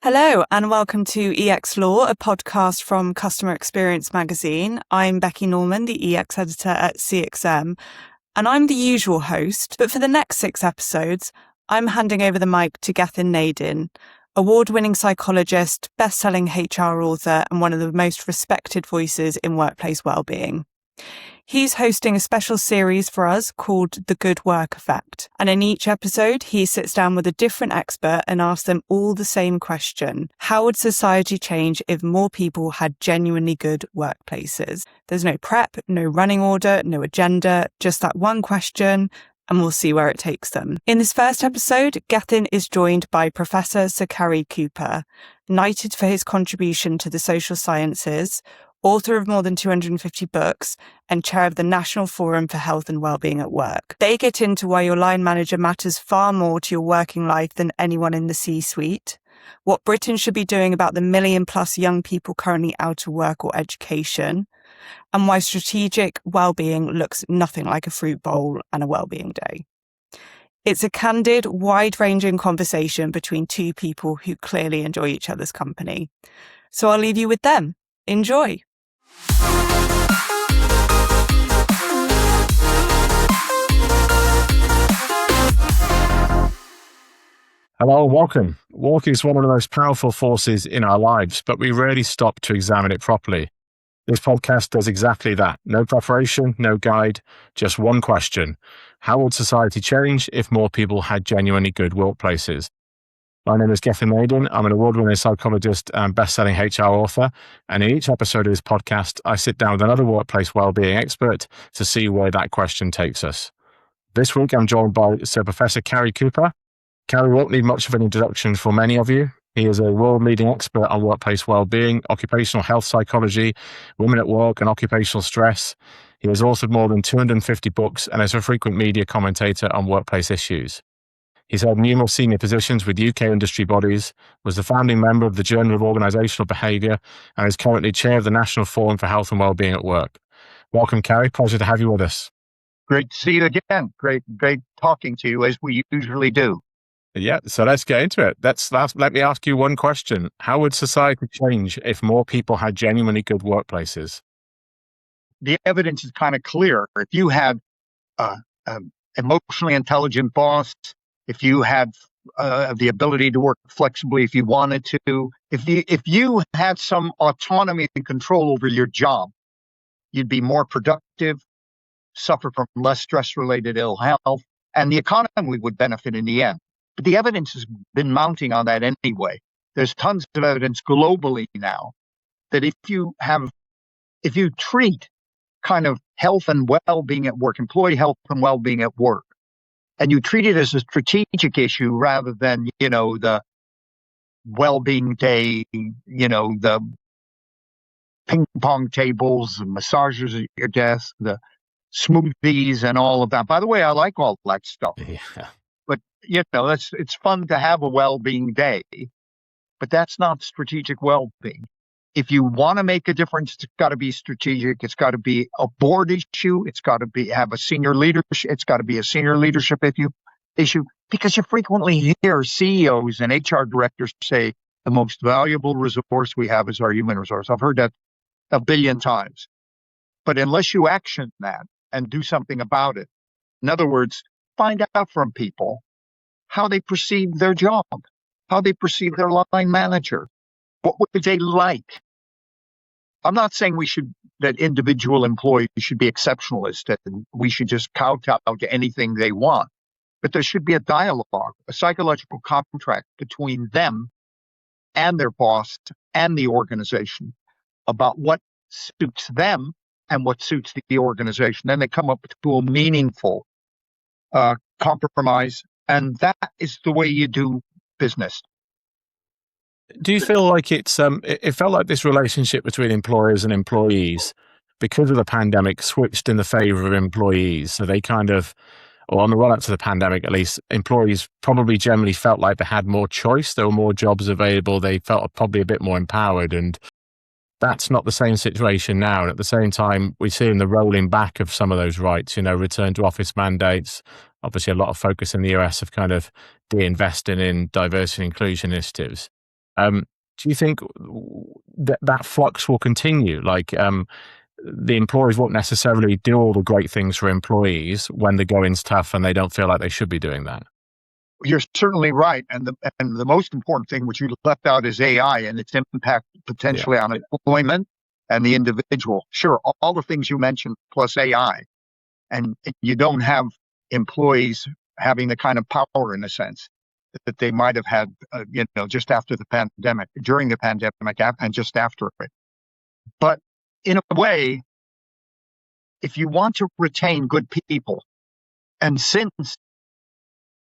Hello and welcome to EX Law, a podcast from Customer Experience magazine. I'm Becky Norman, the EX editor at CXM, and I'm the usual host, but for the next 6 episodes, I'm handing over the mic to Gethin Nadin, award-winning psychologist, best-selling HR author, and one of the most respected voices in workplace wellbeing. He's hosting a special series for us called The Good Work Effect. And in each episode, he sits down with a different expert and asks them all the same question. How would society change if more people had genuinely good workplaces? There's no prep, no running order, no agenda, just that one question, and we'll see where it takes them. In this first episode, Gethin is joined by Professor Sir Cary Cooper, knighted for his contribution to the social sciences, author of more than 250 books, and chair of the National Forum for Health and Wellbeing at Work. They get into why your line manager matters far more to your working life than anyone in the C-suite, what Britain should be doing about the 1 million+ young people currently out of work or education, and why strategic wellbeing looks nothing like a fruit bowl and a wellbeing day. It's a candid, wide-ranging conversation between two people who clearly enjoy each other's company. So I'll leave you with them. Enjoy. Hello and welcome. Work is one of the most powerful forces in our lives, but we rarely stop to examine it properly. This podcast does exactly that. No preparation, no guide, just one question. How would society change if more people had genuinely good workplaces? My name is Gethin Nadin. I'm an award-winning psychologist and best-selling HR author. And in each episode of this podcast, I sit down with another workplace wellbeing expert to see where that question takes us. This week, I'm joined by Sir Professor Cary Cooper. Cary won't need much of an introduction for many of you. He is a world-leading expert on workplace wellbeing, occupational health psychology, women at work, and occupational stress. He has authored more than 250 books and is a frequent media commentator on workplace issues. He's held numerous senior positions with UK industry bodies, was the founding member of the Journal of Organisational Behaviour, and is currently chair of the National Forum for Health and Wellbeing at Work. Welcome, Cary. Pleasure to have you with us. Great to see you again. Great talking to you as we usually do. Yeah, so let's get into it. Let me ask you one question. How would society change if more people had genuinely good workplaces? The evidence is kind of clear. If you had an emotionally intelligent boss, if you had the ability to work flexibly if you wanted to, if you had some autonomy and control over your job, you'd be more productive, suffer from less stress-related ill health, and the economy would benefit in the end. But the evidence has been mounting on that anyway. There's tons of evidence globally now that if you treat kind of health and well-being at work, employee health and well-being at work, and you treat it as a strategic issue rather than, the well-being day, the ping pong tables, the massages at your desk, the smoothies and all of that. By the way, I like all that stuff. Yeah. But, it's fun to have a well-being day, but that's not strategic well-being. If you want to make a difference, it's got to be strategic. It's got to be a board issue. It's got to have a senior leadership. It's got to be a senior leadership issue, because you frequently hear CEOs and HR directors say the most valuable resource we have is our human resource. I've heard that 1 billion times. But unless you action that and do something about it, in other words, find out from people how they perceive their job, how they perceive their line manager, what would they like. I'm not saying that individual employees should be exceptionalist and we should just kowtow to anything they want. But there should be a dialogue, a psychological contract between them and their boss and the organization about what suits them and what suits the organization. Then they come up to a meaningful compromise, and that is the way you do business. Do you feel like it felt like this relationship between employers and employees, because of the pandemic, switched in the favor of employees? So they kind of, or on the run up to the pandemic at least, employees probably generally felt like they had more choice. There were more jobs available. They felt probably a bit more empowered. And that's not the same situation now. And at the same time, we're seeing the rolling back of some of those rights, return to office mandates. Obviously, a lot of focus in the US of kind of de-investing in diversity and inclusion initiatives. Do you think that flux will continue? Like, the employers won't necessarily do all the great things for employees when the going's tough and they don't feel like they should be doing that. You're certainly right. And the most important thing, which you left out, is AI and its impact potentially on employment and the individual. Sure, all the things you mentioned plus AI. And you don't have employees having the kind of power, in a sense, that they might have had, just after the pandemic, during the pandemic, and just after it. But in a way, if you want to retain good people, and since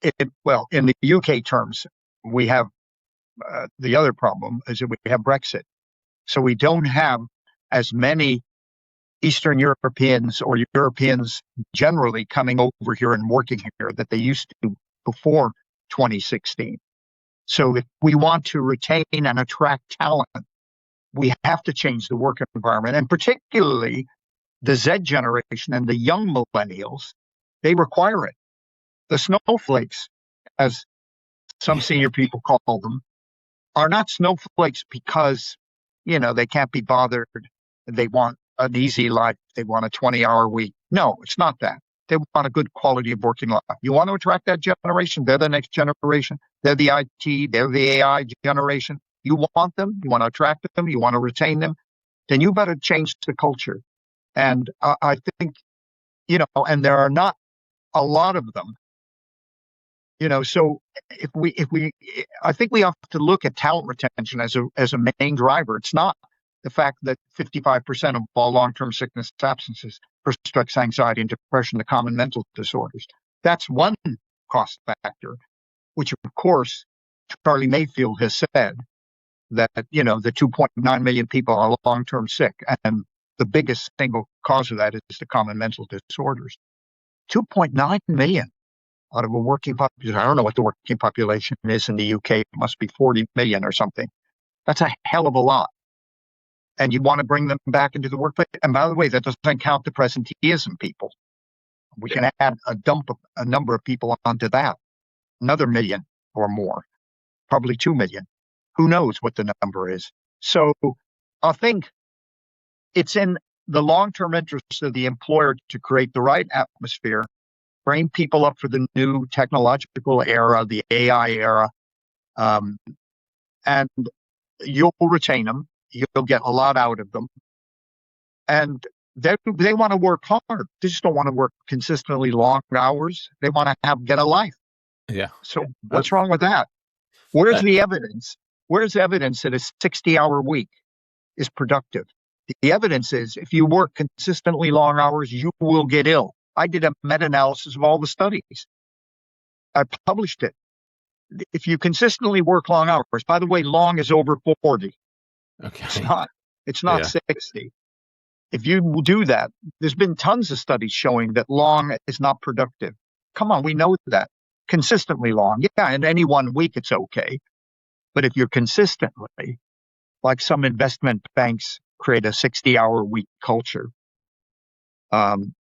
in the UK terms, we have the other problem is that we have Brexit. So we don't have as many Eastern Europeans or Europeans generally coming over here and working here that they used to before 2016. So if we want to retain and attract talent, we have to change the work environment, and particularly the Z generation and the young millennials, they require it. The snowflakes, as some senior people call them, are not snowflakes because, they can't be bothered. They want an easy life. They want a 20-hour week. No, it's not that. They want a good quality of working life. You want to attract that generation? They're the next generation. They're the IT, they're the AI generation. You want them, you want to attract them, you want to retain them, then you better change the culture. And I think, and there are not a lot of them. So I think we have to look at talent retention as a main driver. It's not the fact that 55% of all long-term sickness absences for stress, anxiety, and depression, the common mental disorders. That's one cost factor, which of course Charlie Mayfield has said that, the 2.9 million people are long-term sick, and the biggest single cause of that is the common mental disorders. 2.9 million out of a working population. I don't know what the working population is in the UK. It must be 40 million or something. That's a hell of a lot. And you want to bring them back into the workplace. And by the way, that doesn't count the presenteeism people. We can add a number of people onto that. Another million or more, probably 2 million. Who knows what the number is? So I think it's in the long-term interest of the employer to create the right atmosphere, train people up for the new technological era, the AI era, and you'll retain them. You'll get a lot out of them. And they want to work hard. They just don't want to work consistently long hours. They want to get a life. Yeah. So what's wrong with that? Where's the evidence? Where's evidence that a 60-hour week is productive? The evidence is if you work consistently long hours, you will get ill. I did a meta-analysis of all the studies. I published it. If you consistently work long hours, by the way, long is over 40. Okay. It's not 60. If you do that, there's been tons of studies showing that long is not productive. Come on, we know that. Consistently long. Yeah, in any 1 week, it's okay. But if you're consistently, like some investment banks create a 60-hour week culture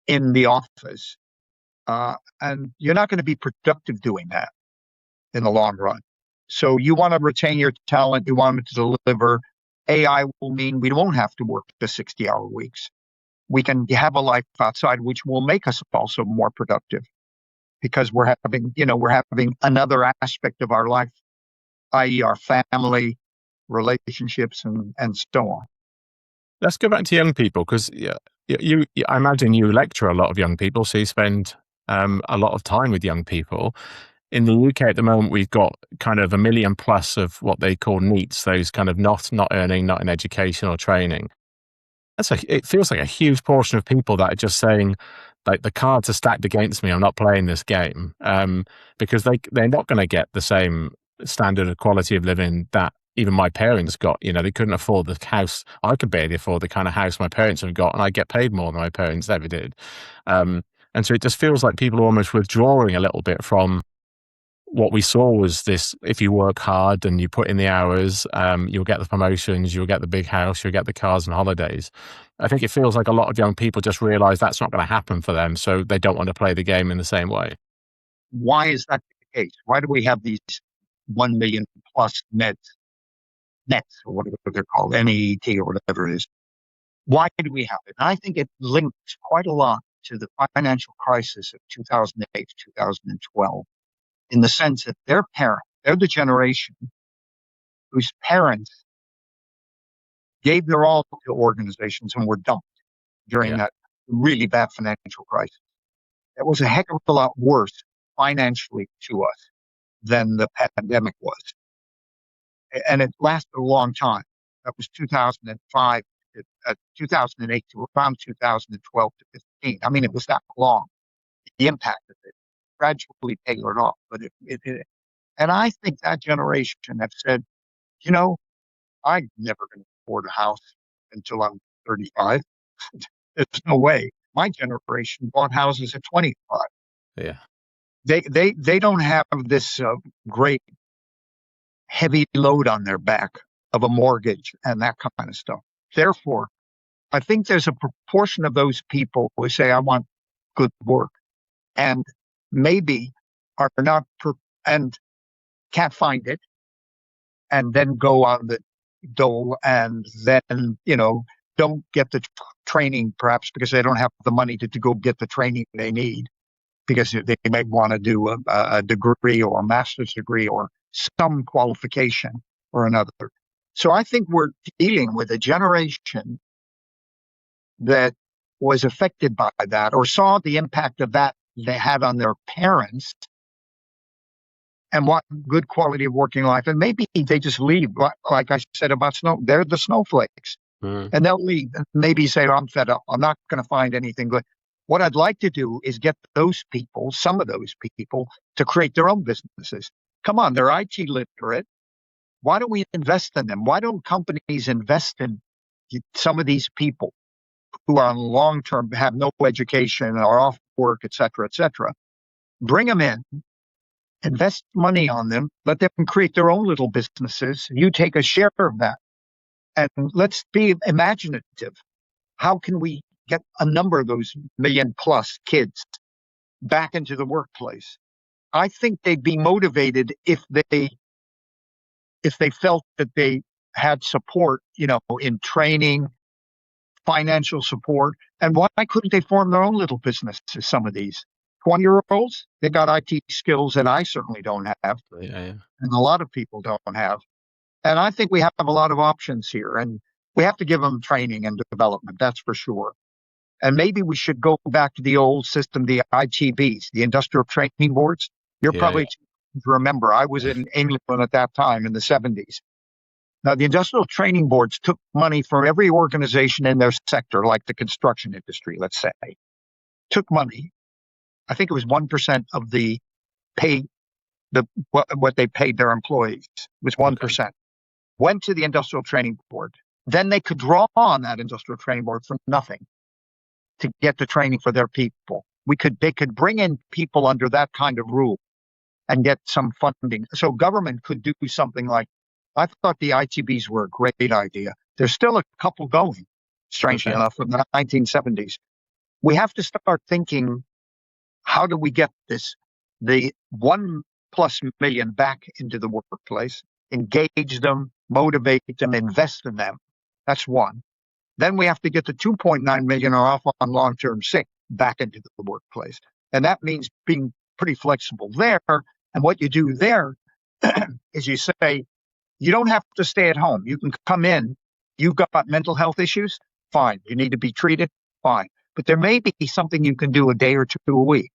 in the office, and you're not going to be productive doing that in the long run. So you want to retain your talent. You want them to deliver. AI will mean we won't have to work the 60-hour weeks. We can have a life outside, which will make us also more productive because we're having another aspect of our life, i.e. our family, relationships, and so on. Let's go back to young people because I imagine you lecture a lot of young people, so you spend a lot of time with young people. In the UK at the moment, we've got kind of 1 million plus of what they call NEETs, those kind of not earning, not in education or training. It feels like a huge portion of people that are just saying, like, the cards are stacked against me, I'm not playing this game, because they're not going to get the same standard of quality of living that even my parents got. They couldn't afford the house. I could barely afford the kind of house my parents have got, and I get paid more than my parents ever did. And so it just feels like people are almost withdrawing a little bit from what we saw was this: if you work hard and you put in the hours, you'll get the promotions, you'll get the big house, you'll get the cars and holidays. I think it feels like a lot of young people just realize that's not going to happen for them, so they don't want to play the game in the same way. Why is that the case? Why do we have these 1 million plus NEDs? nets, or whatever they're called, NEET or whatever it is. Why do we have it? And I think it links quite a lot to the financial crisis of 2008, 2012, in the sense that their parents, they're the generation whose parents gave their all to organizations and were dumped during that really bad financial crisis. It was a heck of a lot worse financially to us than the pandemic was. And it lasted a long time. That was 2005, 2008 to around 2012 to 15. I mean, it was that long. The impact of it gradually tailored off. But and I think that generation have said, you know, I'm never going to afford a house until I'm 35. There's no way. My generation bought houses at 25. Yeah. They don't have this great heavy load on their back of a mortgage and that kind of stuff. Therefore, I think there's a proportion of those people who say, I want good work, and maybe are not and can't find it, and then go on the dole, and then, don't get the training, perhaps because they don't have the money to go get the training they need, because they may want to do a degree or a master's degree or some qualification or another. So I think we're dealing with a generation that was affected by that, or saw the impact of that they had on their parents, and want good quality of working life. And maybe they just leave, like I said about they're the snowflakes. And they'll leave and maybe say, I'm fed up. I'm not going to find anything good. What I'd like to do is get those people, some of those people, to create their own businesses. Come on, they're IT literate. Why don't we invest in them? Why don't companies invest in some of these people who are on long-term, have no education, are off work, et cetera, bring them in, invest money on them, let them create their own little businesses. You take a share of that. And let's be imaginative. How can we get a number of those million plus kids back into the workplace? I think they'd be motivated if they felt that they had support, in training, financial support. And why couldn't they form their own little businesses? Some of these 20-year-olds, they got IT skills that I certainly don't have, and a lot of people don't have. And I think we have a lot of options here, and we have to give them training and development, that's for sure. And maybe we should go back to the old system, the ITBs, the Industrial Training Boards. You're probably to remember, I was in England at that time in the 70s. Now, the Industrial Training Boards took money from every organization in their sector, like the construction industry, let's say, took money. I think it was 1% of the pay, what they paid their employees was 1%. Went to the Industrial Training Board. Then they could draw on that Industrial Training Board for nothing to get the training for their people. They could bring in people under that kind of rule and get some funding. So government could do something like, I thought the ITBs were a great idea. There's still a couple going, strangely enough, from the 1970s. We have to start thinking, how do we get the 1+ million back into the workplace, engage them, motivate them, invest in them? That's one. Then we have to get the 2.9 million are off on long-term sick back into the workplace. And that means being pretty flexible there. And what you do there is you say, you don't have to stay at home. You can come in. You've got mental health issues? Fine. You need to be treated? Fine. But there may be something you can do a day or two a week.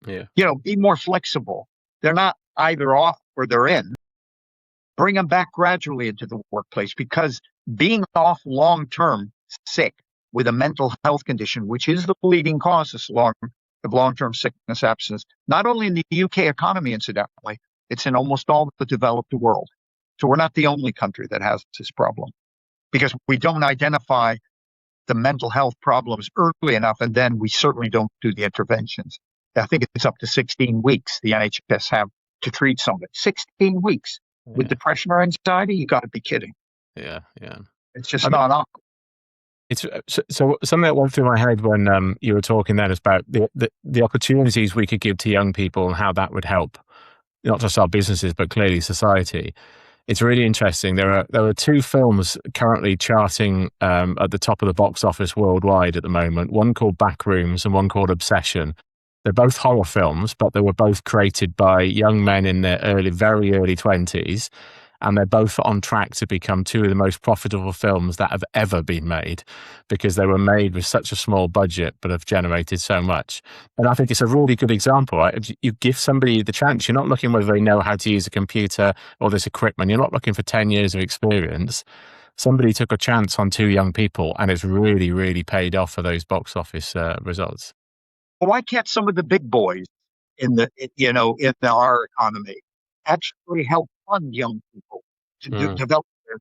Yeah. Be more flexible. They're not either off or they're in. Bring them back gradually into the workplace, because being off long-term sick with a mental health condition, which is the leading cause of long-term sickness absence, not only in the UK economy, incidentally, it's in almost all the developed world. So we're not the only country that has this problem, because we don't identify the mental health problems early enough, and then we certainly don't do the interventions. I think it's up to 16 weeks the NHS have to treat somebody. 16 weeks with depression or anxiety? You got to be kidding. Yeah. It's just not up. It's so something that went through my head when you were talking then is about the opportunities we could give to young people and how that would help not just our businesses but clearly society. It's really interesting. There are two films currently charting at the top of the box office worldwide at the moment. One called Backrooms and one called Obsession. They're both horror films, but they were both created by young men in their very early 20s. And they're both on track to become two of the most profitable films that have ever been made, because they were made with such a small budget but have generated so much. And I think it's a really good example, right? You give somebody the chance. You're not looking whether they know how to use a computer or this equipment. You're not looking for 10 years of experience. Somebody took a chance on two young people, and it's really, really paid off for those box office results. Well, why can't some of the big boys in our economy actually help fund young people to develop their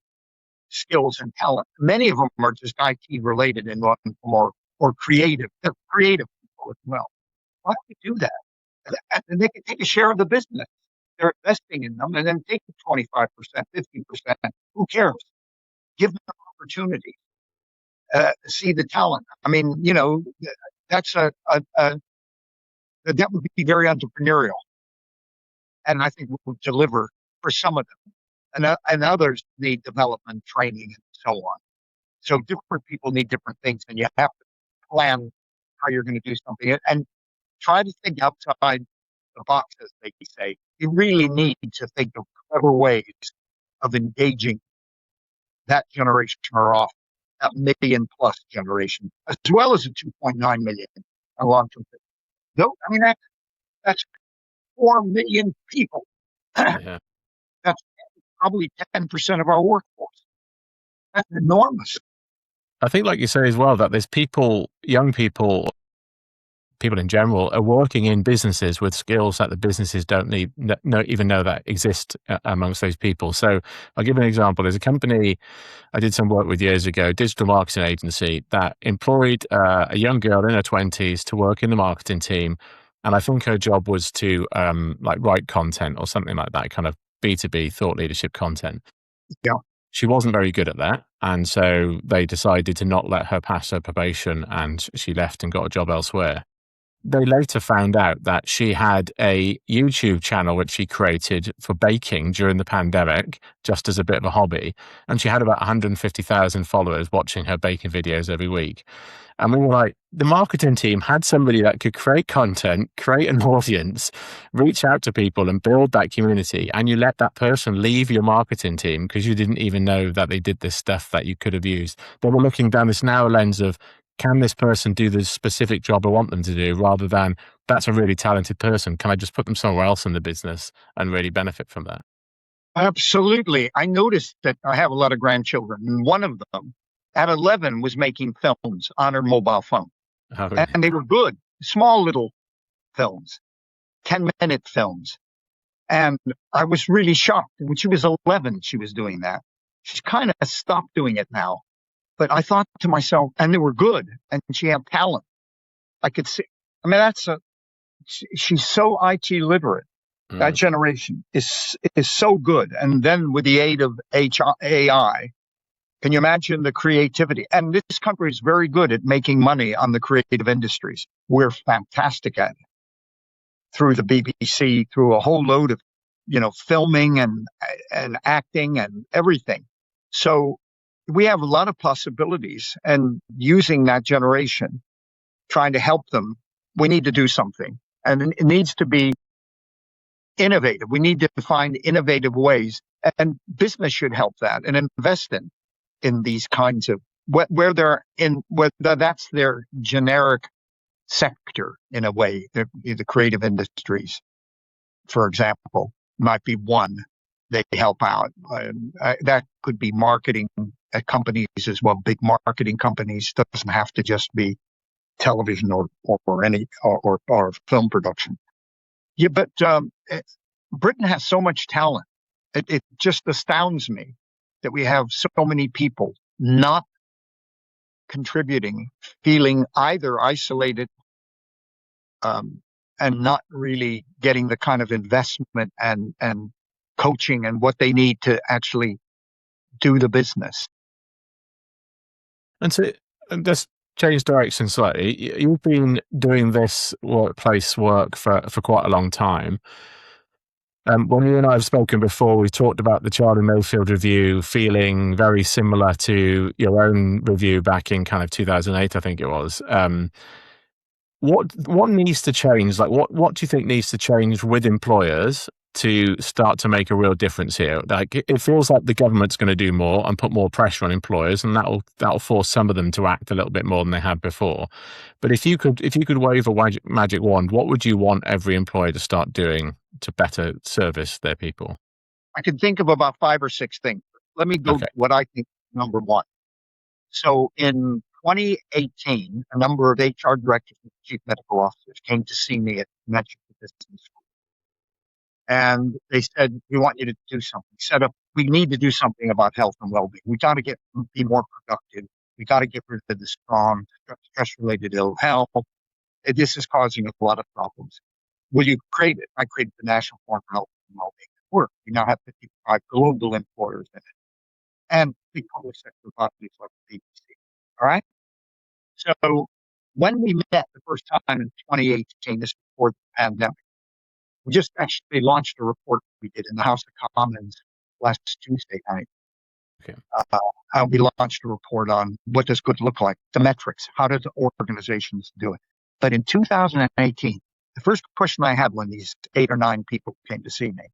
skills and talent? Many of them are just IT related in one form or creative. They're creative people as well. Why don't we do that? And they can take a share of the business. They're investing in them, and then take 25%, 50%. Who cares? Give them opportunity. See the talent. I mean, that's that would be very entrepreneurial, and I think we'll deliver for some of them, and others need development, training, and so on. So different people need different things, and you have to plan how you're going to do something and try to think outside the box, as they say. You really need to think of clever ways of engaging that generation or off, that million plus generation, as well as the 2.9 million on long-term. No, I mean, that's 4 million people. Yeah. That's probably 10% of our workforce. That's enormous. I think, like you say as well, that there's people, young people in general, are working in businesses with skills that the businesses don't even know that exist amongst those people. So I'll give an example. There's a company I did some work with years ago, digital marketing agency, that employed a young girl in her 20s to work in the marketing team. And I think her job was to write content or something like that, kind of B2B thought leadership content. Yeah. She wasn't very good at that. And so they decided to not let her pass her probation, and she left and got a job elsewhere. They later found out that she had a YouTube channel which she created for baking during the pandemic, just as a bit of a hobby. And she had about 150,000 followers watching her baking videos every week. And we were like, the marketing team had somebody that could create content, create an audience, reach out to people and build that community. And you let that person leave your marketing team because you didn't even know that they did this stuff that you could have used. They were looking down this narrow lens of, can this person do the specific job I want them to do, rather than, that's a really talented person, can I just put them somewhere else in the business and really benefit from that? Absolutely. I noticed that I have a lot of grandchildren, and one of them at 11 was making films on her mobile phone. Oh, really? And they were good, small little films, 10-minute films. And I was really shocked. When she was 11, she was doing that. She's kind of stopped doing it now. But I thought to myself, and they were good, and she had talent. I could see. I mean, she's so IT literate. That generation is so good. And then with the aid of AI, can you imagine the creativity? And this country is very good at making money on the creative industries. We're fantastic at it. Through the BBC, through a whole load of, filming and acting and everything. So we have a lot of possibilities, and using that generation, trying to help them, we need to do something. And it needs to be innovative. We need to find innovative ways, and business should help that and invest in these kinds of, whether that's their generic sector in a way. The creative industries, for example, might be one. They help out. That could be marketing companies as well. Big marketing companies. Doesn't have to just be television or any film production. Yeah, but Britain has so much talent. It just astounds me that we have so many people not contributing, feeling either isolated and not really getting the kind of investment and coaching and what they need to actually do the business. And so, let's change direction slightly. You've been doing this workplace work for quite a long time. When you and I have spoken before, we've talked about the Charlie Mayfield review feeling very similar to your own review back in kind of 2008, I think it was. What needs to change? Like, what do you think needs to change with employers to start to make a real difference here? Like, it feels like the government's going to do more and put more pressure on employers, and that'll force some of them to act a little bit more than they had before. But if you could wave a magic wand, what would you want every employer to start doing to better service their people? I can think of about 5 or 6 things. Let me go to what I think number one. So in 2018, a number of HR directors and chief medical officers came to see me at Metric Business School. And they said, we want you to do something. We need to do something about health and well-being. We got to be more productive. We got to get rid of the stress-related ill health. This is causing a lot of problems. Will you create it? I created the National Forum for Health and Wellbeing. We now have 55 global employers in it, and big public sector bodies like the BBC. All right. So when we met the first time in 2018, this before the pandemic, we just actually launched a report we did in the House of Commons last Tuesday night. Okay. We launched a report on what does good look like, the metrics, how do the organizations do it. But in 2018, the first question I had when these 8 or 9 people came to see me,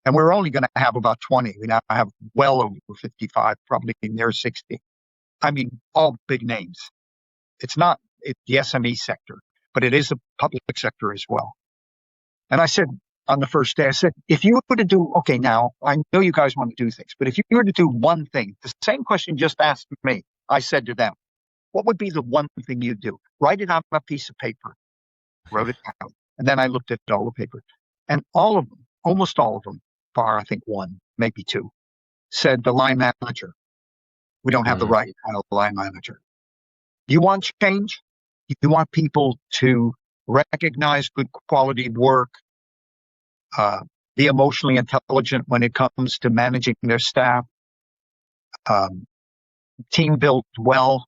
and we're only going to have about 20. We now have well over 55, probably near 60. I mean, all big names. It's not the SME sector, but it is the public sector as well. And I said on the first day, I said, if you were to do, okay, now I know you guys want to do things, but if you were to do one thing, the same question just asked me, I said to them, what would be the one thing you'd do? Write it on a piece of paper. Wrote it down. And then I looked at all the papers. And all of them, almost all of them, bar I think 1, maybe 2, said the line manager. We don't have the right kind of line manager. You want change? You want people to recognize good quality work, be emotionally intelligent when it comes to managing their staff, team built well,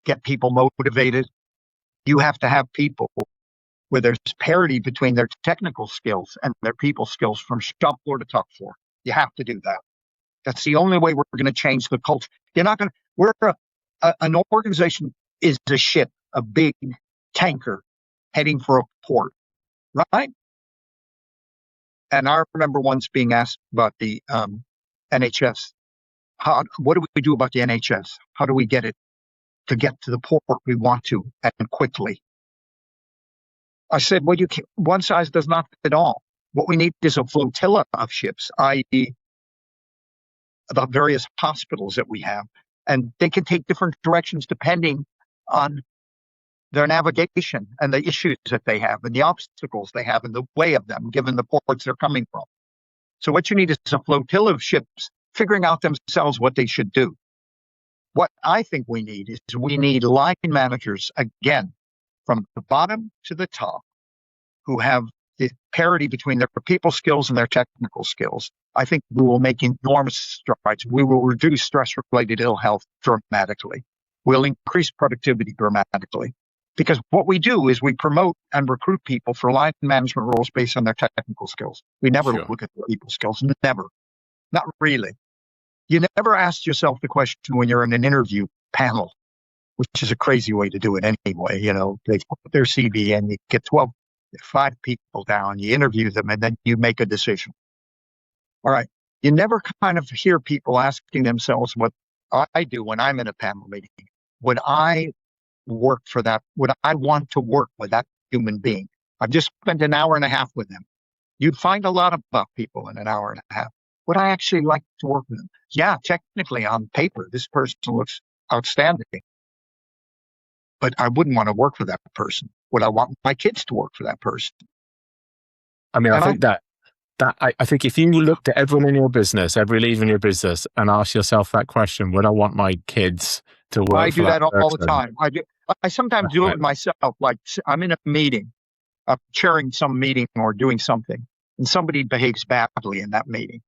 get people motivated. You have to have people where there's parity between their technical skills and their people skills from shop floor to top floor. You have to do that. That's the only way we're going to change the culture. You're not going to, an organization is a ship, a big tanker heading for a port, right? And I remember once being asked about the NHS. What do we do about the NHS? How do we get it to get to the port we want to and quickly? I said, well, one size does not fit all. What we need is a flotilla of ships, i.e., the various hospitals that we have. And they can take different directions depending on their navigation and the issues that they have and the obstacles they have in the way of them, given the ports they're coming from. So what you need is a flotilla of ships figuring out themselves what they should do. What I think we need is we need line managers, again, from the bottom to the top, who have the parity between their people skills and their technical skills. I think we will make enormous strides. We will reduce stress-related ill health dramatically. We'll increase productivity dramatically. Because what we do is we promote and recruit people for line management roles based on their technical skills. We never look at their people skills. Never. Not really. You never ask yourself the question when you're in an interview panel, which is a crazy way to do it anyway. You know, they put their CV and you get 5 people down, you interview them, and then you make a decision. All right. You never kind of hear people asking themselves what I do when I'm in a panel meeting. Would I work for that? Would I want to work with that human being? I've just spent an hour and a half with them. You'd find a lot about people in an hour and a half. Would I actually like to work with them? Yeah, technically on paper, this person looks outstanding. But I wouldn't want to work for that person. Would I want my kids to work for that person? I mean, I think if you looked at everyone in your business, every leader in your business, and asked yourself that question, would I want my kids to work for that person? I do that all the time. I sometimes do it myself. Like I'm in a meeting, chairing some meeting or doing something, and somebody behaves badly in that meeting.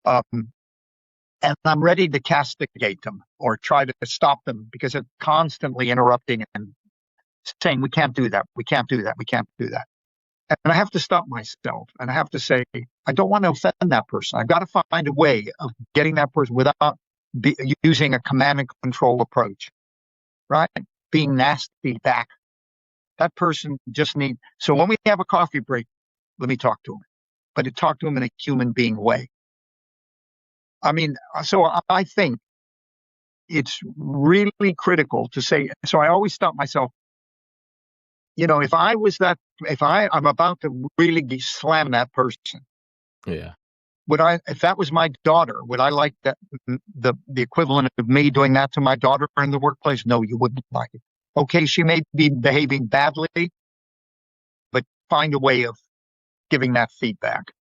And I'm ready to castigate them or try to stop them because they're constantly interrupting and saying, we can't do that, we can't do that, we can't do that. And I have to stop myself and I have to say, I don't want to offend that person. I've got to find a way of getting that person without using a command and control approach, right? Being nasty back. That person just needs. So when we have a coffee break, let me talk to him, but to talk to him in a human being way. I mean, so I think it's really critical to say. So I always stop myself. If I'm about to really slam that person, Yeah. if that was my daughter, would I like that the equivalent of me doing that to my daughter in the workplace? No, you wouldn't like it. Okay, she may be behaving badly, but find a way of giving that feedback,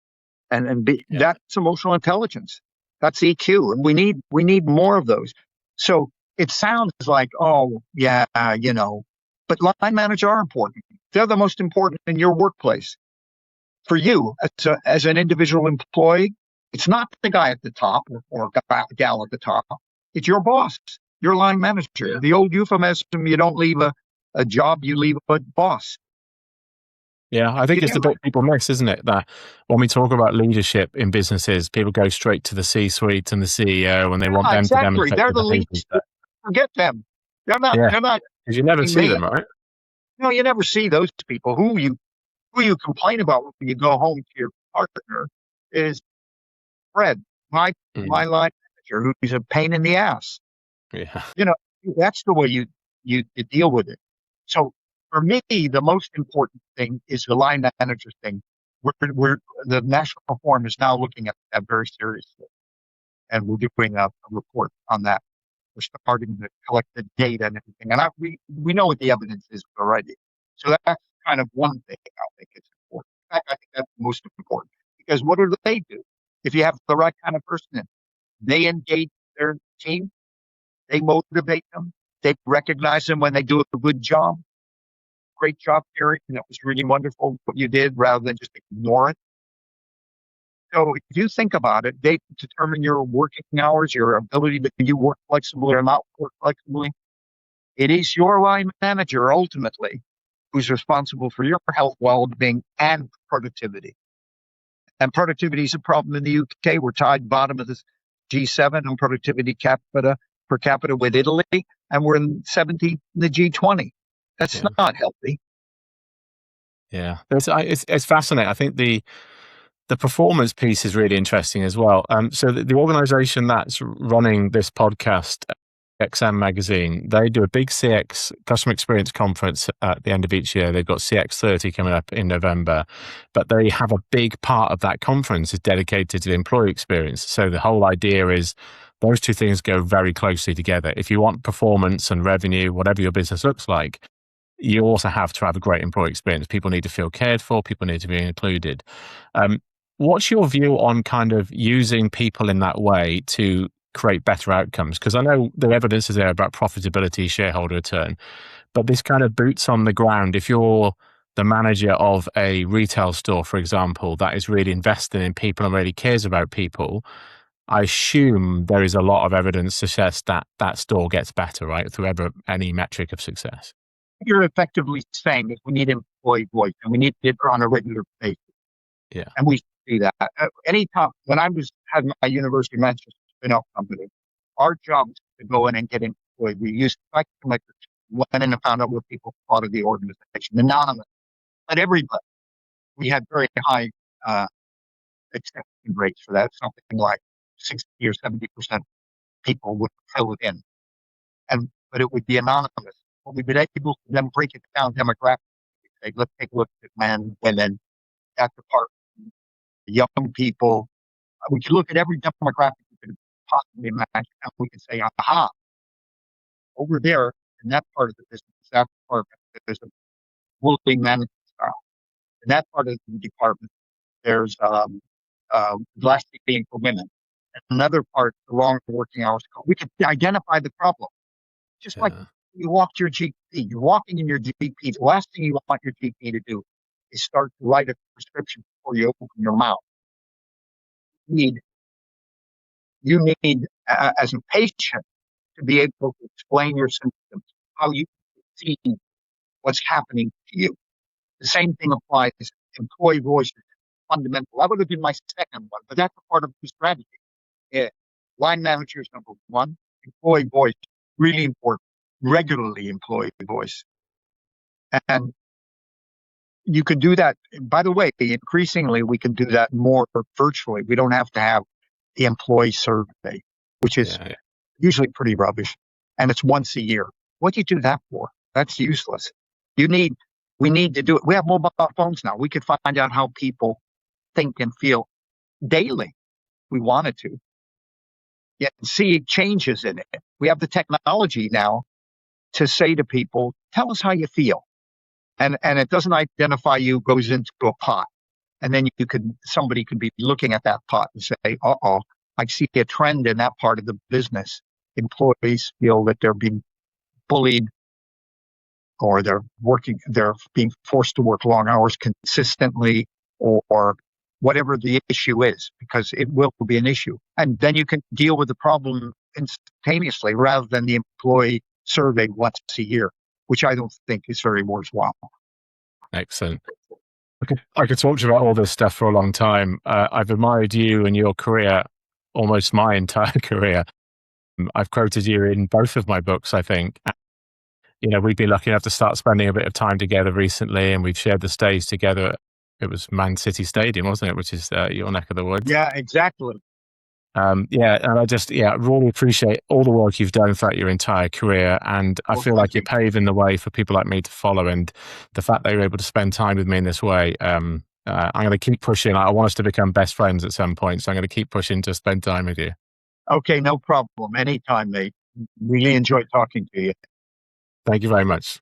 that's emotional intelligence. That's EQ, and we need more of those. So it sounds like, oh yeah, but line managers are important. They're the most important in your workplace. For you, as an individual employee, it's not the guy at the top or gal at the top. It's your boss, your line manager. Yeah. The old euphemism, you don't leave a job, you leave a boss. Yeah, I think it's the bit people miss, isn't it? That when we talk about leadership in businesses, people go straight to the C-suite and the CEO and they want them to demonstrate. They're the leaders. Forget them. They're not. Yeah. They're not. Because you never see them, right? No, you never see those people. Who you complain about when you go home to your partner is Fred, my line manager, who's a pain in the ass. Yeah. That's the way you deal with it. So for me, the most important thing is the line manager thing. The National Forum is now looking at that very seriously, and we're doing a report on that. We're starting to collect the data and everything, and we know what the evidence is already. So that's kind of one thing I think is important. In fact, I think that's the most important, because what do they do? If you have the right kind of person in, they engage their team, they motivate them, they recognize them when they do a good job. Great job, Cary. That was really wonderful what you did, rather than just ignore it. So if you think about it, they determine your working hours, your ability to you work flexibly or not work flexibly. It is your line manager ultimately who's responsible for your health, well-being, and productivity. And productivity is a problem in the UK. We're tied bottom of the G7 on productivity per capita with Italy, and we're in 17th in the G20. That's not healthy. Yeah, it's fascinating. I think the performance piece is really interesting as well. So the organization that's running this podcast, XM Magazine, they do a big CX customer experience conference at the end of each year. They've got CX30 coming up in November, but they have a big part of that conference is dedicated to the employee experience. So the whole idea is those two things go very closely together. If you want performance and revenue, whatever your business looks like, you also have to have a great employee experience. People need to feel cared for. People need to be included. What's your view on kind of using people in that way to create better outcomes? Because I know the evidence is there about profitability, shareholder return, but this kind of boots on the ground. If you're the manager of a retail store, for example, that is really investing in people and really cares about people, I assume there is a lot of evidence to suggest that that store gets better, right, through any metric of success. You're effectively saying that we need employee voice and we need it on a regular basis. Yeah. And we see that. Anytime, when I had my University of Manchester spin-off company, our job was to go in and get employed. We used like went in and found out what people thought of the organization, anonymous. But everybody, we had very high acceptance rates for that. Something like 60 or 70% people would fill it in. But it would be anonymous. But we've been able to then break it down demographically. Say, let's take a look at men, women, that department, young people. We could look at every demographic we could possibly imagine, and we could say, aha, over there in that part of the business, that department, there's a well-being management style. In that part of the department, there's elastic being for women. And another part, the long working hours. We could identify the problem. Just like you walk to your GP, you're walking in your GP. The last thing you want your GP to do is start to write a prescription before you open your mouth. You need, as a patient, to be able to explain your symptoms, how you see what's happening to you. The same thing applies employee voice is fundamental. That would have been my second one, but that's a part of the strategy. Line managers, number one. Employee voice, really important. Regularly employee voice. And you can do that. By the way, increasingly, we can do that more virtually. We don't have to have the employee survey, which is usually pretty rubbish. And it's once a year. What do you do that for? That's useless. We need to do it. We have mobile phones now. We could find out how people think and feel daily. We wanted to. Yet see changes in it. We have the technology now to say to people, tell us how you feel. And it doesn't identify you, goes into a pot. And then somebody could be looking at that pot and say, I see a trend in that part of the business. Employees feel that they're being bullied, or they're being forced to work long hours consistently, or whatever the issue is, because it will be an issue. And then you can deal with the problem instantaneously rather than the employee survey once a year, which I don't think is very worthwhile. Excellent. I could talk to you about all this stuff for a long time. I've admired you and your career almost my entire career. I've quoted you in both of my books, I think. We've been lucky enough to start spending a bit of time together recently, and we've shared the stage together. It was Man City Stadium, wasn't it? Which is your neck of the woods. Yeah, exactly. And I just, really appreciate all the work you've done throughout your entire career. And I feel like you're paving the way for people like me to follow. And the fact that you're able to spend time with me in this way, I'm going to keep pushing. I want us to become best friends at some point. So I'm going to keep pushing to spend time with you. Okay, no problem. Anytime, mate. Really enjoyed talking to you. Thank you very much.